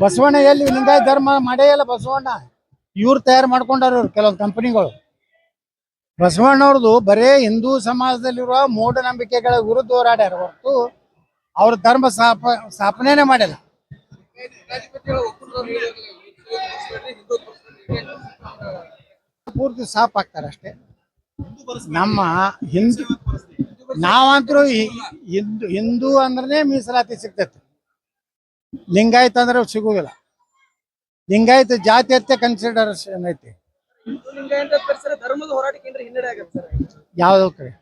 ಬಸವಣ್ಣ ಎಲ್ಲಿ ಲಿಂಗಾಯತ ಧರ್ಮ ಮಾಡೇ ಇಲ್ಲ ಬಸವಣ್ಣ. ಇವ್ರು ತಯಾರು ಮಾಡ್ಕೊಂಡಾರ ಇವ್ರು ಕೆಲವೊಂದು ಕಂಪನಿಗಳು. ಬಸವಣ್ಣವ್ರದ್ದು ಬರೇ ಹಿಂದೂ ಸಮಾಜದಲ್ಲಿರುವ ಮೂಢನಂಬಿಕೆಗಳ ವಿರುದ್ಧ ಹೋರಾಡ್ಯಾರ ಹೊರತು ಅವ್ರ ಧರ್ಮ ಸ್ಥಾಪನೆನೇ ಮಾಡಿಲ್ಲ. ಪೂರ್ತಿ ಸಾಪ್ ಆಗ್ತಾರೆ ಅಷ್ಟೇ. ನಮ್ಮ ಹಿಂದೂ ನಾವಂತರೂ ಹಿಂದೂ ಅಂದ್ರೆ ಮೀಸಲಾತಿ ಸಿಗ್ತೈತಿ, ಲಿಂಗಾಯತ ಅಂದ್ರೆ ಸಿಗುದಿಲ್ಲ. ಲಿಂಗಾಯತ ಜಾತಿ ಅಂತ ಕನ್ಸಿಡರೇಷನ್ ಐತಿ. ಧರ್ಮದ ಹೋರಾಟಕ್ಕೆ ಹಿನ್ನಡೆ ಆಗುತ್ತೆ ಸರ್. ಯಾವ್ದು ಕಡೆ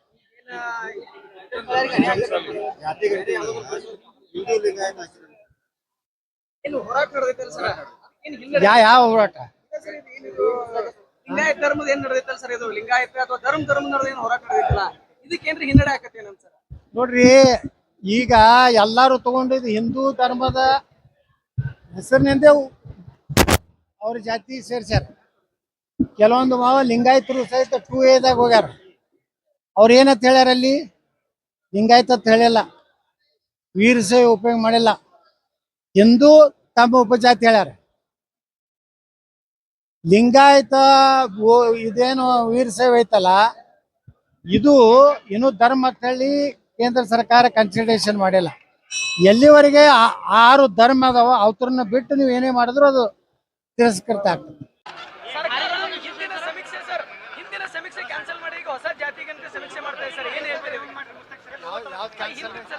ಹೋರಾಟ ನಡೆದೈತಲ್ಲ ಸರ್, ಯಾವ ಹೋರಾಟ? ಲಿಂಗಾಯತ ಧರ್ಮದ ಏನ್ ನಡೆದೈತಲ್ಲ ಸರ್, ಇದು ಲಿಂಗಾಯತ ಅಥವಾ ಧರ್ಮದ ಏನ್ ಹೋರಾಟ ನಡೆದೈತಲ್ಲ, ಇದಕ್ಕೇನ್ರಿ ಹಿನ್ನಡೆ ಆಕತ್ತೆ ಏನಂತ ಸರ್? ನೋಡ್ರಿ, ಈಗ ಎಲ್ಲಾರು ತಗೊಂಡಿದ್ದು ಹಿಂದೂ ಧರ್ಮದ ಹೆಸರಿನಿಂದ ಅವ್ರ ಜಾತಿ ಸೇರ್ಸ್ಯಾರ. ಕೆಲವೊಂದು ಲಿಂಗಾಯತರು ಸಹಿತ 2A ಹೋಗ್ಯಾರ. ಅವ್ರು ಏನಂತ ಹೇಳ್ಯಾರ ಅಲ್ಲಿ? ಲಿಂಗಾಯತ ಅಂತ ಹೇಳಿಲ್ಲ, ವೀರಶೈವ ಉಪಯೋಗ ಮಾಡಿಲ್ಲ, ಹಿಂದೂ ತಮ್ಮ ಉಪಜಾತಿ ಹೇಳ್ಯಾರ. ಲಿಂಗಾಯತ ಇದೇನು ವೀರಶೈವ ಐತಲ್ಲ, ಇದು ಇನ್ನೂ ಧರ್ಮ ಅಂತ ಹೇಳಿ ಕೇಂದ್ರ ಸರ್ಕಾರ ಕನ್ಸಿಡರೇಷನ್ ಮಾಡಿಲ್ಲ. ಎಲ್ಲಿವರೆಗೆ 6 ಧರ್ಮ ಅದಾವ ಅವ್ರನ್ನ ಬಿಟ್ಟು ನೀವು ಏನೇ ಮಾಡಿದ್ರು ಅದು ತಿರಸ್ಕೃತ ಆಗ್ತದೆ. ಹಿಂದಿನ ಸಮೀಕ್ಷೆ ಕ್ಯಾನ್ಸಲ್ ಮಾಡಿ ಈಗ ಹೊಸ ಜಾತಿಗಂತ ಸಮೀಕ್ಷೆ ಮಾಡ್ತಾ ಸರ್, ಏನ್ ಹೇಳ್ತೀರಿ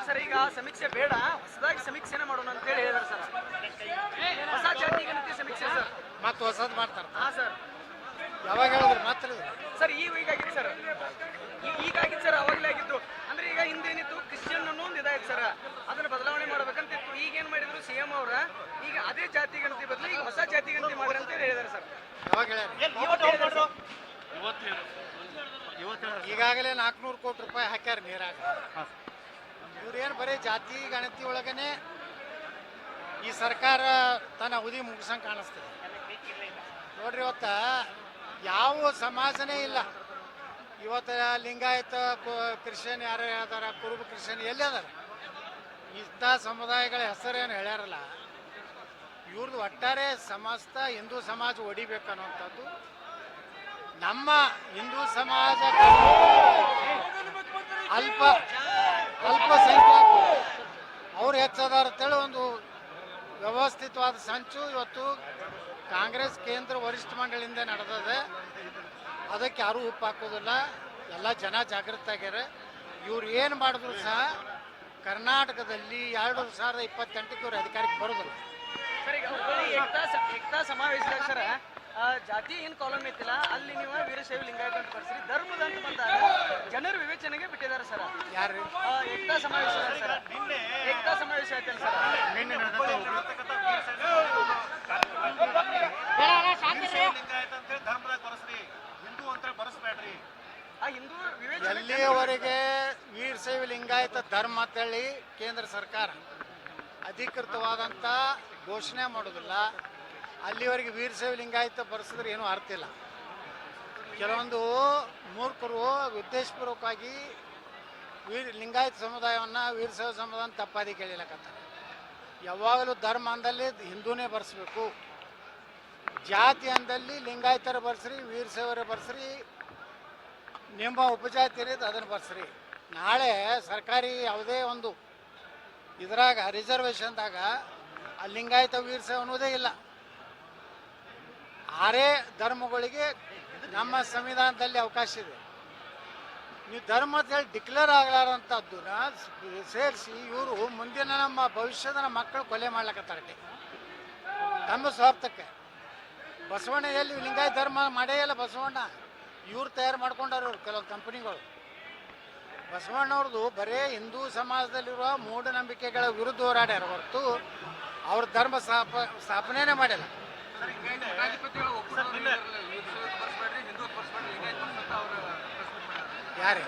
ಸರ್? ಈಗ ಸಮೀಕ್ಷೆ ಬೇಡ, ಹೊಸದಾಗಿ ಸಮೀಕ್ಷೆನೇ ಮಾಡೋಣ ಅಂತ ಹೇಳಿ ಹೇಳಿದಾರೆ ಸರ್. ಹೊಸ ಜಾತಿಗಂತ ಸಮೀಕ್ಷೆ ಸರ್, ಮತ್ತೆ ಹೊಸದ್ ಮಾಡ್ತಾರ. ಹಾ ಸರ್, ಯಾವಾಗ ಹೇಳಿದ್ರು ಮಾತ್ರ ಸರ್ ಈಗಾಗಿತ್ತು ಸರ್, ಈಗಾಗಿತ್ತು ಸರ್, ಅವಾಗಲೇ ಆಗಿತ್ತು. ಅಂದ್ರೆ ಈಗ ಹಿಂದೇನಿತ್ತು ಕ್ರಿಶ್ಚಿಯನ್ ಅನ್ನೋ ಒಂದು ಇದಾಯ್ತು ಸರ್, ಅದನ್ನ ಬದಲಾವಣೆ ಮಾಡ್ಬೇಕಂತಿತ್ತು. ಈಗ ಏನ್ ಮಾಡಿದ್ರು CM ಅವ್ರ, ಈಗ ಅದೇ ಜಾತಿ ಗಣತಿ ಬದಲು ಈಗ ಹೊಸ ಜಾತಿ ಗಣತಿ ಮಾಡ್ರಿ ಅಂತ ಹೇಳಿದಾರೆ ಸರ್. ಈಗಾಗಲೇ 400 ಕೋಟಿ ರೂಪಾಯಿ ಹಾಕ್ಯಾರ ನೀರಾಗ. ಇವ್ರೇನು ಬರೀ ಜಾತಿ ಗಣತಿ ಒಳಗನೆ ಈ ಸರ್ಕಾರ ತನ್ನ ಅವಧಿ ಮುಗಿಸಂಗ್ ಕಾಣಿಸ್ತದೆ. ನೋಡ್ರಿ, ಇವತ್ತ ಯಾವ ಸಮಾಜನೇ ಇಲ್ಲ. ಇವತ್ತ ಲಿಂಗಾಯತ ಕ್ರಿಶ್ಚಿಯನ್ ಯಾರು ಅದಾರ, ಕುರುಬ ಕ್ರಿಶ್ಚಿಯನ್ ಎಲ್ಲಿ ಅದಾರ? ಇಂಥ ಸಮುದಾಯಗಳ ಹೆಸರೇನು ಹೇಳ್ಯಾರಲ್ಲ, ಇವ್ರದ್ದು ಒಟ್ಟಾರೆ ಸಮಸ್ತ ಹಿಂದೂ ಸಮಾಜ ಹೊಡಿಬೇಕನ್ನುವಂಥದ್ದು. ನಮ್ಮ ಹಿಂದೂ ಸಮಾಜ ಅಲ್ಪಸಂಖ್ಯಾತರು ಅವ್ರು ಹೆಚ್ಚದಾರ ಅಂತೇಳಿ ಒಂದು ವ್ಯವಸ್ಥಿತವಾದ ಸಂಚು ಇವತ್ತು ಕಾಂಗ್ರೆಸ್ ಕೇಂದ್ರ ವರಿಷ್ಠ ಮಂಡಳಿಯಿಂದ ನಡೆದಿದೆ. ಅದಕ್ಕೆ ಯಾರೂ ಉಪ್ಪು ಹಾಕೋದಿಲ್ಲ. ಎಲ್ಲ ಜನ ಜಾಗೃತ ಆಗ್ಯಾರ. ಇವ್ರು ಏನು ಮಾಡಿದ್ರು ಸಹ ಕರ್ನಾಟಕದಲ್ಲಿ 2028ಕ್ಕೆ ಇವ್ರು ಅಧಿಕಾರಕ್ಕೆ ಬರೋದಿಲ್ಲ. ಏಕತಾ ಸಮಾವೇಶದಾಗ ಸರ್, ಜಾತಿ ಏನ್ ಕಾಲಮ್ ಐತಿಲ್ಲ ಅಲ್ಲಿ ನೀವು ವೀರಶೈವ ಲಿಂಗಾಯತ ಅಂತ ಬರ್ಸ್ರಿ, ಧರ್ಮದ ಅಂತ ಬಂದಾಗ ಜನರ ವಿವೇಚನೆಗೆ ಬಿಟ್ಟಿದ್ದಾರೆ ಸರ್. ಯಾರು ಏಕತಾ ಸಮಾವೇಶ ಸರ್, ಏಕತಾ ಸಮಾವೇಶ ಆಯ್ತಲ್ಲ ಸರ್ ನಿನ್ನೆ ಎಲ್ಲಿಯವರೆಗೆ ವೀರಶೈವ ಲಿಂಗಾಯತ ಧರ್ಮ ಅಂತೇಳಿ ಕೇಂದ್ರ ಸರ್ಕಾರ ಅಧಿಕೃತವಾದಂಥ ಘೋಷಣೆ ಮಾಡೋದಿಲ್ಲ, ಅಲ್ಲಿವರೆಗೆ ವೀರಶೈವ ಲಿಂಗಾಯತ ಬರ್ಸಿದ್ರೆ ಏನೂ ಅರ್ಥ ಇಲ್ಲ. ಕೆಲವೊಂದು ಮೂರ್ಖರು ಉದ್ದೇಶಪೂರ್ವಕವಾಗಿ ಲಿಂಗಾಯತ ಸಮುದಾಯವನ್ನು ವೀರಶೈವ ಸಮುದಾಯ ತಪ್ಪಾದಿ ಕೇಳಿಲಕತ್ತಾರೆ. ಯಾವಾಗಲೂ ಧರ್ಮ ಅಂದಲ್ಲಿ ಹಿಂದೂನೇ ಬರ್ಸ್ಬೇಕು, ಜಾತಿ ಅಂದಲ್ಲಿ ಲಿಂಗಾಯತರ ಬರ್ಸ್ರಿ, ವೀರಶೈವರ ಬರ್ಸ್ರಿ, ನಿಮ್ಮ ಉಪಜಾತಿ ಇರೋದು ಅದನ್ನು ಬರ್ಸ್ರಿ. ನಾಳೆ ಸರ್ಕಾರಿ ಯಾವುದೇ ಒಂದು ಇದ್ರಾಗ ರಿಸರ್ವೇಷನ್ದಾಗ ಆ ಲಿಂಗಾಯತ ವೀರಶೈವ ಅನ್ನೋದೇ ಇಲ್ಲ. 6 ಧರ್ಮಗಳಿಗೆ ನಮ್ಮ ಸಂವಿಧಾನದಲ್ಲಿ ಅವಕಾಶ ಇದೆ. ನೀವು ಧರ್ಮ ಅಂತ ಹೇಳಿ ಡಿಕ್ಲೇರ್ ಆಗಲಾರಂಥದ್ದನ್ನ ಸೇರಿಸಿ ಇವರು ಮುಂದಿನ ನಮ್ಮ ಭವಿಷ್ಯದ ನಮ್ಮ ಮಕ್ಕಳು ಕೊಲೆ ಮಾಡ್ಲಕತ್ತಾರೆ ತಮ್ಮ ಸ್ವಾರ್ಥಕ್ಕೆ. ಬಸವಣ್ಣ ಎಲ್ಲಿ ಲಿಂಗಾಯತ ಧರ್ಮ ಮಾಡೇ ಇಲ್ಲ ಬಸವಣ್ಣ, ಇವ್ರು ತಯಾರು ಮಾಡ್ಕೊಂಡಾರ ಇವ್ರು ಕೆಲವೊಂದು ಕಂಪನಿಗಳು. ಬಸವಣ್ಣವ್ರದ್ದು ಬರೇ ಹಿಂದೂ ಸಮಾಜದಲ್ಲಿರುವ ಮೂಢನಂಬಿಕೆಗಳ ವಿರುದ್ಧ ಹೋರಾಡ್ಯಾರ ಹೊರತು ಅವ್ರ ಧರ್ಮ ಸ್ಥಾಪನೆನೇ ಮಾಡಿಲ್ಲ. ಯಾರೇ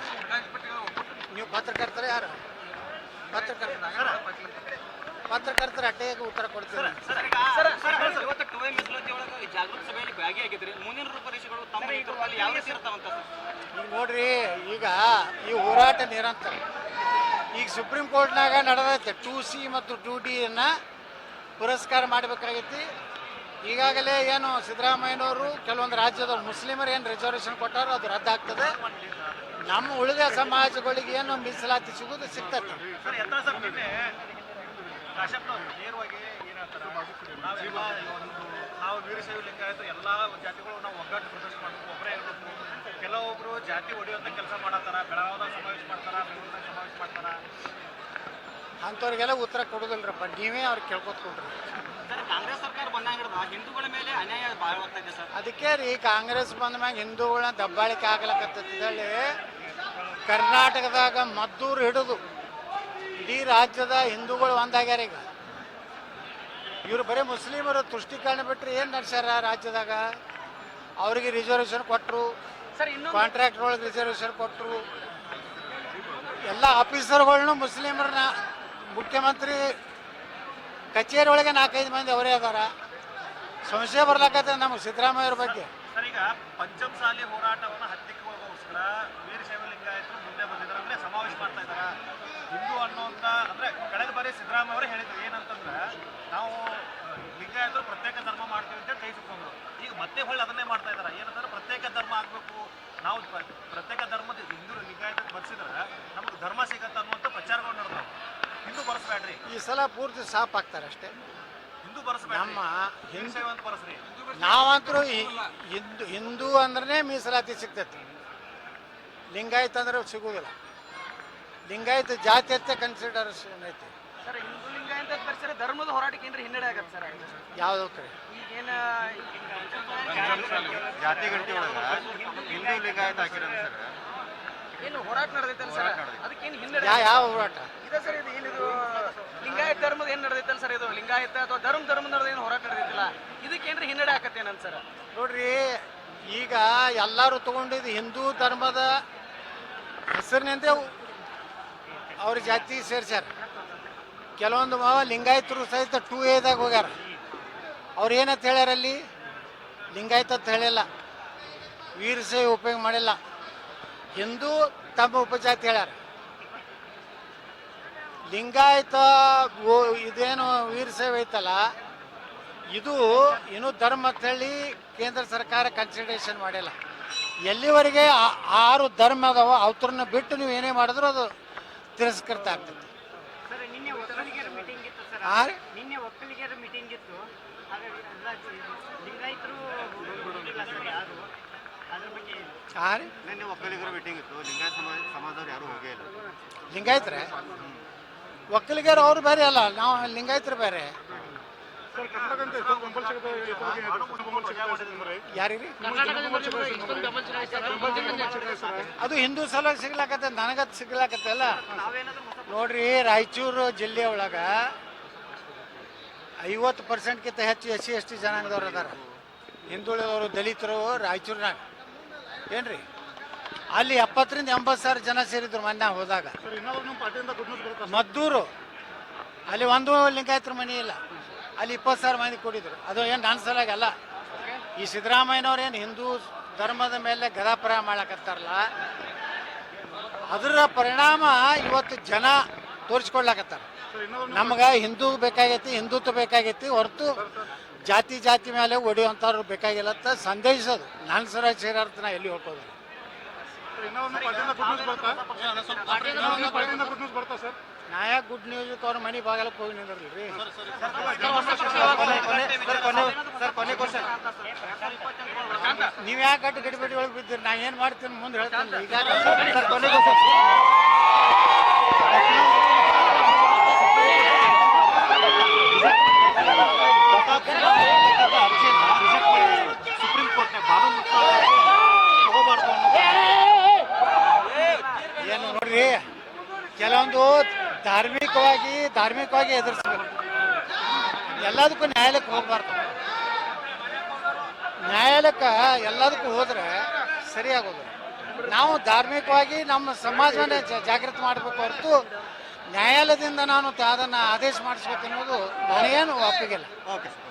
ನೀವು ಪತ್ರಕರ್ತರ? ಯಾರು ಪತ್ರಕರ್ತರ ಅಟ್ಟೆಗೆ ಉತ್ತರ ಕೊಡ್ತೀರಿ? ಈಗ ನೋಡ್ರಿ, ಈಗ ಈ ಹೋರಾಟ ನಿರಂತರ. ಈಗ ಸುಪ್ರೀಂ ಕೋರ್ಟ್ನಾಗ ನಡೆದೈತೆ 2C ಮತ್ತು 2D ಪುರಸ್ಕಾರ ಮಾಡಬೇಕಾಗೈತಿ. ಈಗಾಗಲೇ ಏನು ಸಿದ್ದರಾಮಯ್ಯನವರು ಕೆಲವೊಂದು ರಾಜ್ಯದ ಮುಸ್ಲಿಮರು ಏನು ರಿಸರ್ವೇಷನ್ ಕೊಟ್ಟಾರೋ ಅದು ರದ್ದಾಗ್ತದೆ. ನಮ್ಮ ಉಳಿದ ಸಮಾಜಗಳಿಗೆ ಏನು ಮೀಸಲಾತಿ ಸಿಗೋದು ಸಿಗ್ತದೆ. ನಾವು ವೀರಶೈವ ಲಿಂಗಾಯತ ಎಲ್ಲ ಜಾತಿಗಳು ನಾವು ಒಗ್ಗಟ್ಟು ಪ್ರದರ್ಶನ ಮಾಡಬೇಕು, ಒಬ್ಬರೇ ಇರಬೇಕು. ಕೆಲವೊಬ್ರು ಜಾತಿ ಹೊಡೆಯುವಂಥ ಕೆಲಸ ಮಾಡತ್ತಾರ, ಬೆಳಗಾವದಾಗ ಸಮಾವೇಶ ಮಾಡ್ತಾರ, ಬೆಂಗಳೂರಾಗ ಸಮಾವೇಶ ಮಾಡ್ತಾರ. ಅಂಥವ್ರಿಗೆಲ್ಲ ಉತ್ತರ ಕೊಡೋದಿಲ್ಲರಪ್ಪ, ನೀವೇ ಅವ್ರಿಗೆ ಕೇಳ್ಕೊತ್ಕೊಂಡ್ರಿ. ಸರ್, ಕಾಂಗ್ರೆಸ್ ಸರ್ಕಾರ ಬಂದಾಗಿಡ್ದ ಹಿಂದೂಗಳ ಮೇಲೆ ಅನ್ಯಾಯ ಭಾಳ ಆಗ್ತದೆ ಸರ್. ಅದಕ್ಕೆ ರೀ ಕಾಂಗ್ರೆಸ್ ಬಂದ ಮ್ಯಾಗ ಹಿಂದೂಗಳನ್ನ ದಬ್ಬಾಳಿಕೆ ಆಗ್ಲಕತ್ತೇಳಿ ಕರ್ನಾಟಕದಾಗ ಮದ್ದೂರು ಹಿಡಿದು ಇಡೀ ರಾಜ್ಯದ ಹಿಂದೂಗಳು ಒಂದಾಗ್ಯಾರ. ಈಗ ಇವರು ಬರೀ ಮುಸ್ಲಿಮರು ತುಷ್ಟೀಕರಣ ಬಿಟ್ಟರೆ ಏನು ನಡೆಸ್ಯಾರ ರಾಜ್ಯದಾಗ? ಅವರಿಗೆ ರಿಸರ್ವೇಷನ್ ಕೊಟ್ಟರು, ಸರ್ ಇನ್ನೊಂದು ಕಾಂಟ್ರಾಕ್ಟರ್ ಒಳಗೆ ರಿಸರ್ವೇಷನ್ ಕೊಟ್ಟರು. ಎಲ್ಲ ಆಫೀಸರ್ಗಳ್ನು ಮುಸ್ಲಿಮರನ್ನ ಮುಖ್ಯಮಂತ್ರಿ ಕಚೇರಿ ಒಳಗೆ 4-5 ಮಂದಿ ಅವರೇ ಅದಾರ. ಸಂಶಯ ಬರ್ಲಾಕತ್ತೆ ನಮಗೆ ಸಿದ್ದರಾಮಯ್ಯವ್ರ ಬಗ್ಗೆ. ಸರ್, ಈಗ ಪಂಚಮಸಾಲಿ ಹೋರಾಟವನ್ನು ಹತ್ತಿಕ್ಕುವಗೋಸ್ಕರ ವೀರಶೈವ ಲಿಂಗಾಯತರು ಮುಂದೆ ಬಂದಿದ್ದಾರೆ, ಅಂದ್ರೆ ಸಮಾವೇಶ ಮಾಡ್ತಾ ಇದಾರ. ಹಿಂದೂ ಅನ್ನೋಂಥ ಅಂದ್ರೆ ಕಳೆದ ಬಾರಿ ಸಿದ್ದರಾಮಯ್ಯ ಅವರು ಹೇಳಿದ್ರು ಏನಂತಂದ್ರೆ ನಾವು ಲಿಂಗಾಯತರು ಪ್ರತ್ಯೇಕ ಧರ್ಮ ಮಾಡ್ತೀವಿ ಅಂತ ಕೈ ಸುಟ್ಕೊಂಡ್ರು. ಈಗ ಮತ್ತೆ ಹೊಳ್ಳಿ ಅದನ್ನೇ ಮಾಡ್ತಾ ಇದಾರೆ. ಏನಂತಂದ್ರೆ ಪ್ರತ್ಯೇಕ ಧರ್ಮ ಆಗ್ಬೇಕು, ನಾವು ಪ್ರತ್ಯೇಕ ಧರ್ಮದ ಹಿಂದೂ ಲಿಂಗಾಯತ ಬರ್ಸಿದ್ರೆ ನಮ್ಗೆ ಧರ್ಮ ಸಿಗತ್ತೆ ಅನ್ನುವಂಥ ಪ್ರಚಾರಗಳು ನಡೆದವು. ಹಿಂದೂ ಬರ್ಸ್ಬೇಡ್ರಿ, ಈ ಸಲ ಪೂರ್ತಿ ಸಾಪ್ ಆಗ್ತಾರೆ ಅಷ್ಟೇ. ಹಿಂದೂ ಬರ್ಸ್ಬೇಡ್ರಿ, ನಮ್ಮ ವೀರಶೈವ ಅಂತ ಬರ್ಸ್ರಿ. ನಾವಂತರೂ ಹಿಂದೂ ಅಂದ್ರೆ ಮೀಸಲಾತಿ ಸಿಗ್ತೈತಿ, ಲಿಂಗಾಯತ ಅಂದ್ರೆ ಸಿಗುವುದಿಲ್ಲ. ಲಿಂಗಾಯತ ಜಾತಿ ಅಂತ ಕನ್ಸಿಡರೇಷನ್ ಐತಿ. ಸರ್ ಹಿಂದೂ ಲಿಂಗಾಯತ ಬರ್ಸಿದ್ರೆ ಧರ್ಮದ ಹೋರಾಟಕ್ಕೆ ಏನ್ರಿ ಹಿನ್ನಡೆ ಆಗತ್ತೆ ಸರ್? ಯಾವ್ದು ಕಡೆ ಈಗೇನ ಜಾತಿ ಗಂಟೆ ಒಳಗೆ ಹಿಂದೂ ಲಿಂಗಾಯತ ಹಾಕಿರೋದು ಸರ್. ಏನು ಹೋರಾಟ ನಡೆದೈತಲ್ಲ ಸರ್, ಅದಕ್ಕೇನು ಹಿನ್ನಡೆ ಯಾವ ಹೋರಾಟ? ಇದೆ ಸರ್. ಇದು ಏನಿದು ಲಿಂಗಾಯತ ಧರ್ಮದ ಏನು ನಡೆದೈತಲ್ಲ ಸರ್, ಇದು ಲಿಂಗಾಯತ ಅಥವಾ ಧರ್ಮ ನಡೆದ ಏನು ಹೋರಾಟ ನಡೆದಿಲ್ಲ, ಇದಕ್ಕೇನ್ರಿ ಹಿನ್ನಡೆ ಆಕತ್ತೇನಂತ ಸರ್? ನೋಡ್ರಿ, ಈಗ ಎಲ್ಲರೂ ತಗೊಂಡಿದ್ದು ಹಿಂದೂ ಧರ್ಮದ ಹೆಸರಿನಿಂದ ಅವ್ರ ಜಾತಿ ಸೇರ್ಸ್ಯಾರ. ಕೆಲವೊಂದು ಲಿಂಗಾಯತರು ಸಹಿತ 2A ಹೋಗ್ಯಾರ. ಅವ್ರು ಏನಂತ ಹೇಳ್ಯಾರ ಅಲ್ಲಿ? ಲಿಂಗಾಯತ ಅಂತ ಹೇಳಿಲ್ಲ, ವೀರಶೈವ ಉಪಯೋಗ ಮಾಡಿಲ್ಲ, ಹಿಂದೂ ತಮ್ಮ ಉಪಜಾತಿ ಹೇಳ್ಯಾರ. ಲಿಂಗಾಯತ ಇದೇನು ವೀರಶೈವ ಐತಲ್ಲ, ಇದು ಇನ್ನೂ ಧರ್ಮ ಅಂತ ಹೇಳಿ ಕೇಂದ್ರ ಸರ್ಕಾರ ಕನ್ಸಿಡರೇಷನ್ ಮಾಡಿಲ್ಲ. ಎಲ್ಲಿವರೆಗೆ 6 ಧರ್ಮ ಅದಾವ ಅವ್ರನ್ನ ಬಿಟ್ಟು ನೀವು ಏನೇ ಮಾಡಿದ್ರು ಅದು ತಿರಸ್ಕೃತ ಆಗ್ತದೆ. ಸರ್, ನಿನ್ನೆ ಒಕ್ಕಲಿಗರ ಮೀಟಿಂಗ್ ಇತ್ತು ಸರ್. ನಿನ್ನೆ ಒಕ್ಕಲಿಗರ ಮೀಟಿಂಗ್ ಇತ್ತು. ಹಾಗಾಗಿ ಲಿಂಗಾಯತರು ಬಿಟ್ಟಿಲ್ಲ ಸರ್ ಯಾರು, ಅದ್ರ ಬಗ್ಗೆ ನಿನ್ನೆ ಒಕ್ಕಲಿಗರ ಮೀಟಿಂಗ್ ಇತ್ತು, ಲಿಂಗಾಯತ ಸಮಾಜದವ್ರು ಯಾರು ಹೋಗೇ ಇಲ್ಲ. ಲಿಂಗಾಯತ್ರೆ ಒಕ್ಕಲಿಗರು ಅವ್ರು ಬೇರೆ ಅಲ್ಲ, ನಾವು ಲಿಂಗಾಯತರು ಬೇರೆ. ಯಾರಿಗೆ ಅದು ಹಿಂದೂ ಸಲುವಾಗಿ ಸಿಗ್ಲಾಕತ್ತೆ, ನನಗದು ಸಿಗ್ಲಾಕತ್ತಲ್ಲ. ನೋಡ್ರಿ, ರಾಯಚೂರು ಜಿಲ್ಲೆ ಒಳಗ 50%ಗಿಂತ ಹೆಚ್ಚು SC/ST ಜನಾಂಗದವ್ರು ಅದಾರ. ಹಿಂದುಳಿದವರು, ದಲಿತರು ರಾಯಚೂರಿನಾಗ ಏನ್ರಿ, ಅಲ್ಲಿ 70,000 ರಿಂದ 80,000 ಜನ ಸೇರಿದ್ರು ಮೊನ್ನೆ ಹೋದಾಗ. ಮದ್ದೂರು ಅಲ್ಲಿ ಒಂದು ಲಿಂಗಾಯತರ ಮನೆ ಇಲ್ಲ, ಅಲ್ಲಿ 20,000 ಮಂದಿ ಕೂಡಿದ್ರು. ಅದು ಏನು ನನ್ನ ಸಲಾಗಿ ಅಲ್ಲ, ಈ ಸಿದ್ದರಾಮಯ್ಯನವ್ರು ಏನು ಹಿಂದೂ ಧರ್ಮದ ಮೇಲೆ ಗದಾಪರ ಮಾಡಕತ್ತಾರಲ್ಲ, ಅದರ ಪರಿಣಾಮ ಇವತ್ತು ಜನ ತೋರಿಸ್ಕೊಡ್ಲಾಕತ್ತಾರ. ನಮ್ಗೆ ಹಿಂದೂ ಬೇಕಾಗೈತಿ, ಹಿಂದುತ್ವ ಬೇಕಾಗೈತಿ, ಹೊರತು ಜಾತಿ ಮೇಲೆ ಹೊಡೆಯುವಂಥವ್ರು ಬೇಕಾಗಿಲ್ಲ ಅಂತ ಸಂದೇಶಿಸೋದು. ನನ್ನ ಸರ ಸೇರಾರ್ಥ ನಾ ಎಲ್ಲಿ ಹೋಗೋದು. ನಾಯ ಗುಡ್ ನ್ಯೂಸ್ ಅವ್ರ ಮನೆ ಬಾಗಲಕ್ಕೆ ಹೋಗಿ ನಿಂದ್ರಲ್ರಿ. ನೀವು ಯಾಕೆ ಗಟ್ಟಿ ಗಡಿಬಿಡಿ ಒಳಗೆ ಬಿದ್ದೀರಿ? ನಾ ಏನು ಮಾಡ್ತೀನಿ ಮುಂದೆ ಹೇಳ್ತೀನಿ. ಈಗ ಸುಪ್ರೀಂ ಕೋರ್ಟ್ ಏನು ನೋಡ್ರಿ, ಕೆಲವೊಂದು ಧಾರ್ಮಿಕವಾಗಿ ಎದುರಿಸ್ಬೇಕು. ಎಲ್ಲದಕ್ಕೂ ನ್ಯಾಯಾಲಯಕ್ಕೆ ಹೋಗ್ಬಾರ್ದು. ನ್ಯಾಯಾಲಯಕ್ಕೆ ಎಲ್ಲದಕ್ಕೂ ಹೋದ್ರೆ ಸರಿಯಾಗೋದು. ನಾವು ಧಾರ್ಮಿಕವಾಗಿ ನಮ್ಮ ಸಮಾಜವನ್ನೇ ಜಾಗೃತಿ ಮಾಡಬೇಕು ಹೊರತು ನ್ಯಾಯಾಲಯದಿಂದ ನಾನು ಅದನ್ನು ಆದೇಶ ಮಾಡಿಸ್ಬೇಕು ಅನ್ನೋದು ನನಗೇನು ಒಪ್ಪಿಗೆಲ್ಲ. Okay sir.